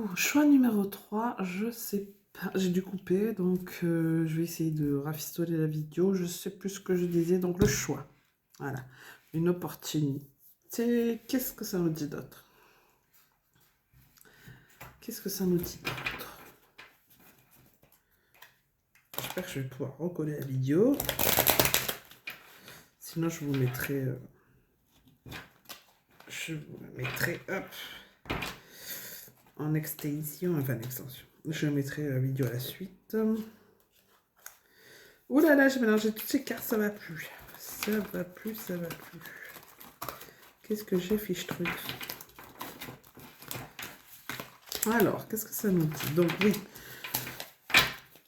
coup, choix numéro 3, je sais pas, j'ai dû couper, donc je vais essayer de rafistoler la vidéo. Je sais plus ce que je disais, donc le choix. Voilà, une opportunité. Qu'est-ce que ça nous dit d'autre? Qu'est-ce que ça nous dit d'autre? J'espère que je vais pouvoir recoller la vidéo. Sinon, je vous mettrai... hop, en extension, enfin en extension. Je mettrai la vidéo à la suite. Ouh là là, j'ai mélangé toutes ces cartes, ça va plus. Ça va plus, ça va plus. Qu'est-ce que j'ai, fiche truc? Alors, qu'est-ce que ça nous dit? Donc oui,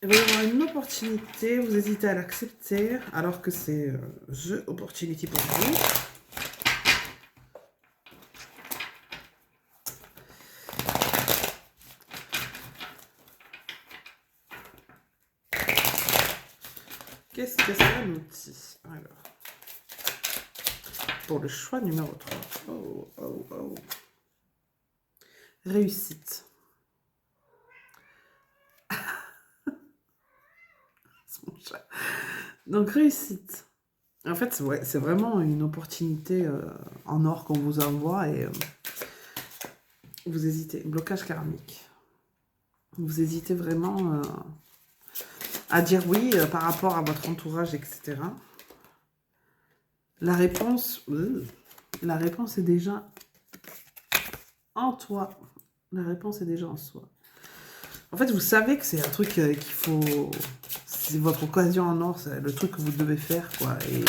il va y avoir une opportunité, vous hésitez à l'accepter, alors que c'est the opportunity pour vous. Qu'est-ce que ça nous dit? Alors, pour le choix numéro 3. Oh, oh, oh. Réussite. C'est mon chat. Donc, réussite. En fait, ouais, c'est vraiment une opportunité en or qu'on vous envoie et vous hésitez. Blocage karmique. Vous hésitez vraiment à dire oui par rapport à votre entourage, etc. La réponse est déjà en toi. La réponse est déjà en soi. En fait, vous savez que c'est un truc qu'il faut... C'est votre occasion en or, c'est le truc que vous devez faire, quoi. Et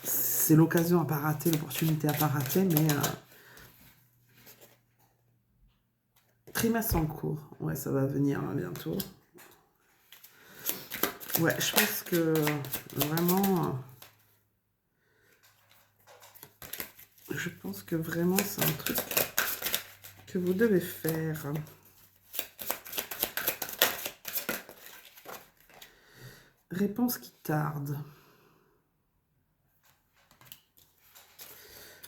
c'est l'occasion à pas rater, l'opportunité à pas rater, mais... Trimestre en cours. Ouais, ça va venir hein, bientôt. Ouais, je pense que vraiment... Je pense que vraiment c'est un truc que vous devez faire. Réponse qui tarde.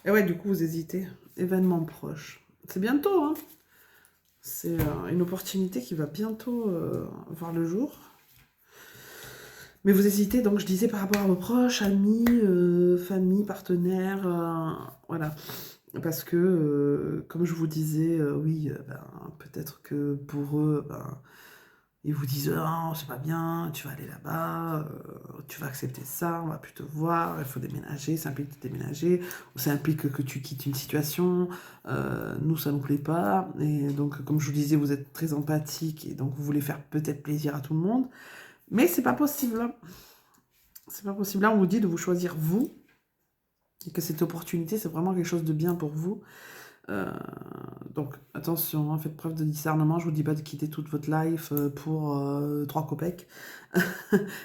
Et ouais, du coup, vous hésitez. Événement proche. C'est bientôt, hein. C'est une opportunité qui va bientôt voir le jour. Mais vous hésitez, donc je disais par rapport à vos proches, amis, famille, partenaires, voilà. Parce que, comme je vous disais, oui, ben, peut-être que pour eux, ben, ils vous disent non, c'est pas bien, tu vas aller là-bas, tu vas accepter ça, on va plus te voir, il faut déménager, ça implique de déménager, ou ça implique que tu quittes une situation, nous ça nous plaît pas, et donc comme je vous disais, vous êtes très empathique, et donc vous voulez faire peut-être plaisir à tout le monde, mais c'est pas possible. C'est pas possible. Là, on vous dit de vous choisir vous, et que cette opportunité, c'est vraiment quelque chose de bien pour vous. Donc, attention, hein, faites preuve de discernement. Je vous dis pas de quitter toute votre life pour 3 copecs.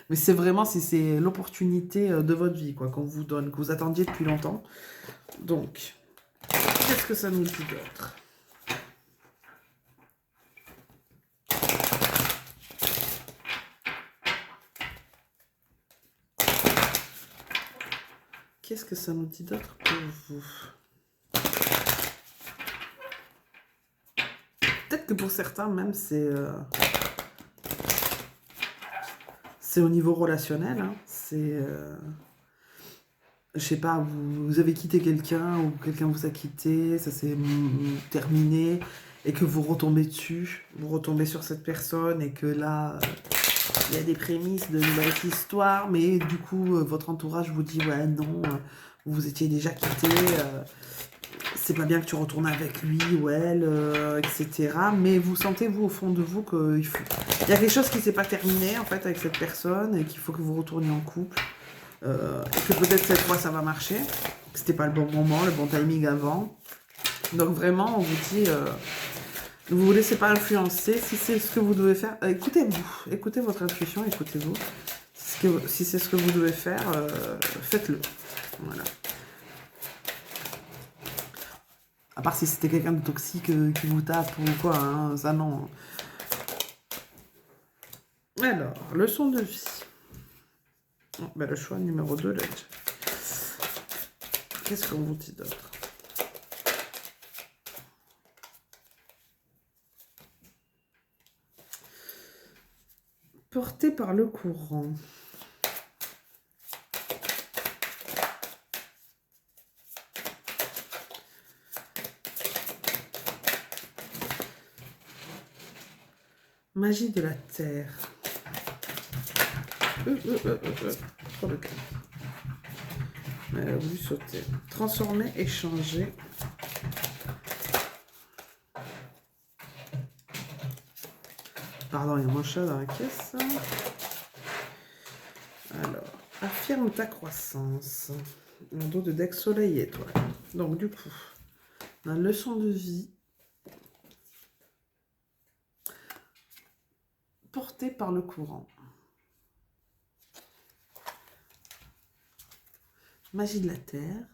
Mais c'est vraiment si c'est l'opportunité de votre vie, quoi, qu'on vous donne, que vous attendiez depuis longtemps. Donc, qu'est-ce que ça nous dit d'autre? Qu'est-ce que ça nous dit d'autre pour vous? Peut-être que pour certains, même, c'est au niveau relationnel. Hein. C'est... je sais pas, vous avez quitté quelqu'un ou quelqu'un vous a quitté, ça s'est terminé et que vous retombez dessus, vous retombez sur cette personne et que là, il y a des prémices de nouvelles histoires, mais du coup, votre entourage vous dit ouais, non, vous étiez déjà quitté, c'est pas bien que tu retournes avec lui ou elle, etc. Mais vous sentez, vous, au fond de vous, qu'il faut... il y a quelque chose qui s'est pas terminé en fait avec cette personne et qu'il faut que vous retourniez en couple. Et que peut-être cette fois ça va marcher, que c'était pas le bon moment, le bon timing avant. Donc vraiment, on vous dit, ne vous laissez pas influencer. Si c'est ce que vous devez faire, écoutez-vous, écoutez votre intuition, écoutez-vous. Si c'est ce que vous devez faire, faites-le. Voilà. À part si c'était quelqu'un de toxique qui vous tape ou quoi, hein, ça non. Alors, leçon de vie. Oh, ben le choix numéro 2, là. Qu'est-ce qu'on vous dit d'autre? Porté par le courant. Magie de la terre. Trop le cœur. Elle a voulu sauter. Transformer, échanger. Pardon, il y a mon chat dans la caisse. Alors, affirme ta croissance. Un dos de deck soleil et étoile. Donc, du coup, la leçon de vie. Portée par le courant. Magie de la terre.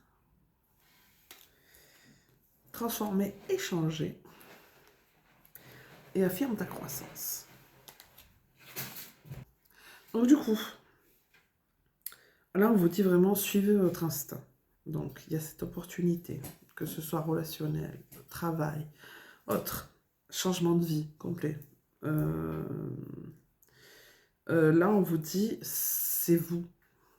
Transformer, échanger. Et affirme ta croissance. Donc du coup, là on vous dit vraiment suivez votre instinct. Donc il y a cette opportunité, que ce soit relationnel, travail, autre, changement de vie complet. Là on vous dit c'est vous.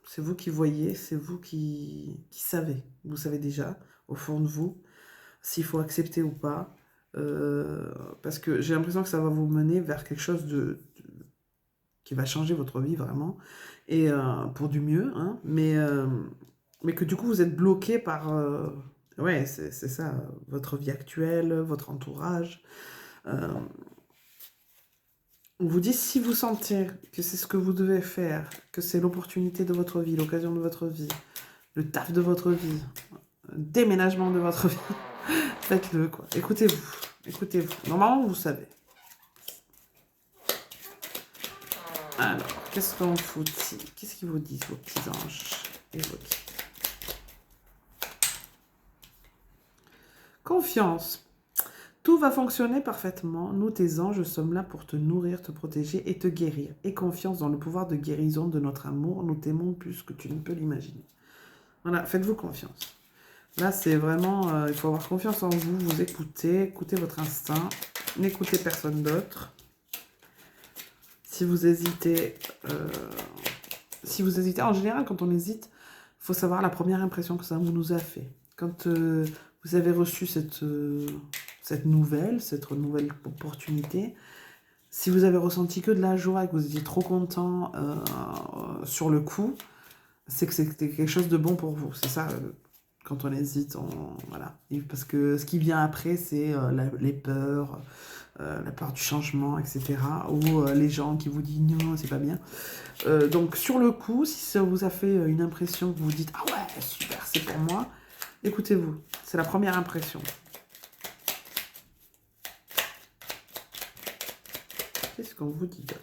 C'est vous qui voyez, c'est vous qui savez. Vous savez déjà, au fond de vous, s'il faut accepter ou pas. Parce que j'ai l'impression que ça va vous mener vers quelque chose qui va changer votre vie vraiment, et pour du mieux, hein, mais que du coup vous êtes bloqué par, ouais, c'est ça, votre vie actuelle, votre entourage. On vous dit, si vous sentez que c'est ce que vous devez faire, que c'est l'opportunité de votre vie, l'occasion de votre vie, le taf de votre vie, le déménagement de votre vie, faites-le, quoi. Écoutez-vous, écoutez-vous. Normalement, vous savez. Alors, qu'est-ce qu'on vous dit? Qu'est-ce qu'ils vous disent, vos petits anges et vos guides? Confiance. Tout va fonctionner parfaitement. Nous, tes anges, sommes là pour te nourrir, te protéger et te guérir. Et confiance dans le pouvoir de guérison de notre amour. Nous t'aimons plus que tu ne peux l'imaginer. Voilà, faites-vous confiance. Là, c'est vraiment... il faut avoir confiance en vous. Vous écoutez, écoutez votre instinct. N'écoutez personne d'autre. Si vous hésitez... en général, quand on hésite, il faut savoir la première impression que ça nous a fait. Quand vous avez reçu cette nouvelle opportunité, si vous avez ressenti que de la joie et que vous étiez trop content sur le coup, c'est que c'était quelque chose de bon pour vous. C'est ça, quand on hésite, voilà. Parce que ce qui vient après, c'est les peurs, la peur du changement, etc. Ou les gens qui vous disent non, c'est pas bien. Donc sur le coup, si ça vous a fait une impression que vous dites ah ouais, super, c'est pour moi, écoutez-vous, c'est la première impression. Qu'est-ce qu'on vous dit d'autre?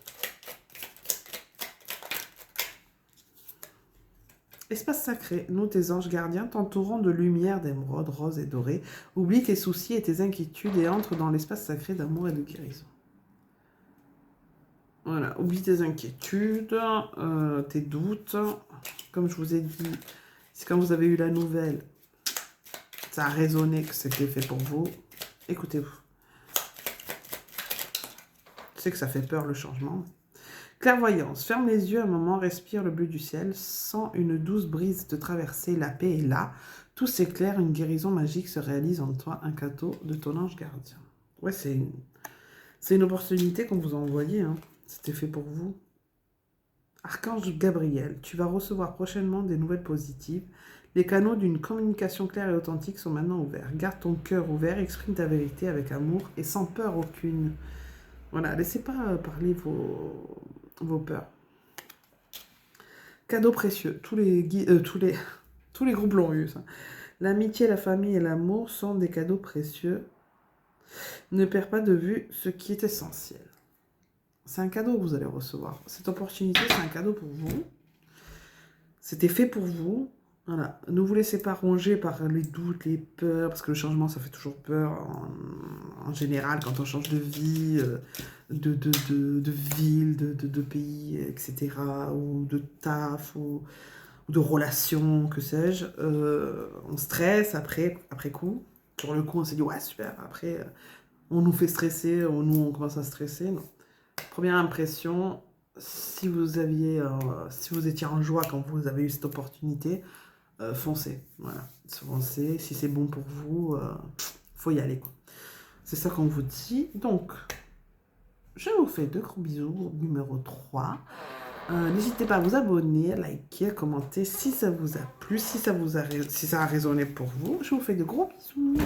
Espace sacré, nous tes anges gardiens t'entourant de lumière, d'émeraude, rose et dorée. Oublie tes soucis et tes inquiétudes et entre dans l'espace sacré d'amour et de guérison. Voilà, oublie tes inquiétudes, tes doutes. Comme je vous ai dit, c'est quand vous avez eu la nouvelle, ça a résonné que c'était fait pour vous. Écoutez-vous. Je sais que ça fait peur le changement. Clairvoyance. Ferme les yeux un moment, respire le bleu du ciel. Sens une douce brise te traverser. La paix est là. Tout s'éclaire, une guérison magique se réalise en toi. Un cadeau de ton ange gardien. Ouais, c'est une opportunité qu'on vous a envoyée. Hein. C'était fait pour vous. Archange Gabriel, tu vas recevoir prochainement des nouvelles positives. Les canaux d'une communication claire et authentique sont maintenant ouverts. Garde ton cœur ouvert, exprime ta vérité avec amour et sans peur aucune. Voilà, laissez pas parler vos peurs. Cadeaux précieux. Tous les groupes l'ont eu, ça. L'amitié, la famille et l'amour sont des cadeaux précieux. Ne perds pas de vue ce qui est essentiel. C'est un cadeau que vous allez recevoir. Cette opportunité, c'est un cadeau pour vous. C'était fait pour vous. Voilà. Ne vous laissez pas ronger par les doutes, les peurs, parce que le changement, ça fait toujours peur en général quand on change de vie, de ville, de pays, etc. Ou de taf, ou de relations, que sais-je. On stresse après coup. Sur le coup, on s'est dit, ouais, super. Après, on nous fait stresser, nous, on commence à stresser. Non. Première impression, si vous étiez en joie quand vous avez eu cette opportunité, foncez. Voilà, foncez. Si c'est bon pour vous, faut y aller, quoi. C'est ça qu'on vous dit. Donc, je vous fais de gros bisous. Numéro 3. N'hésitez pas à vous abonner, à liker, à commenter si ça vous a plu, si ça a résonné pour vous. Je vous fais de gros bisous.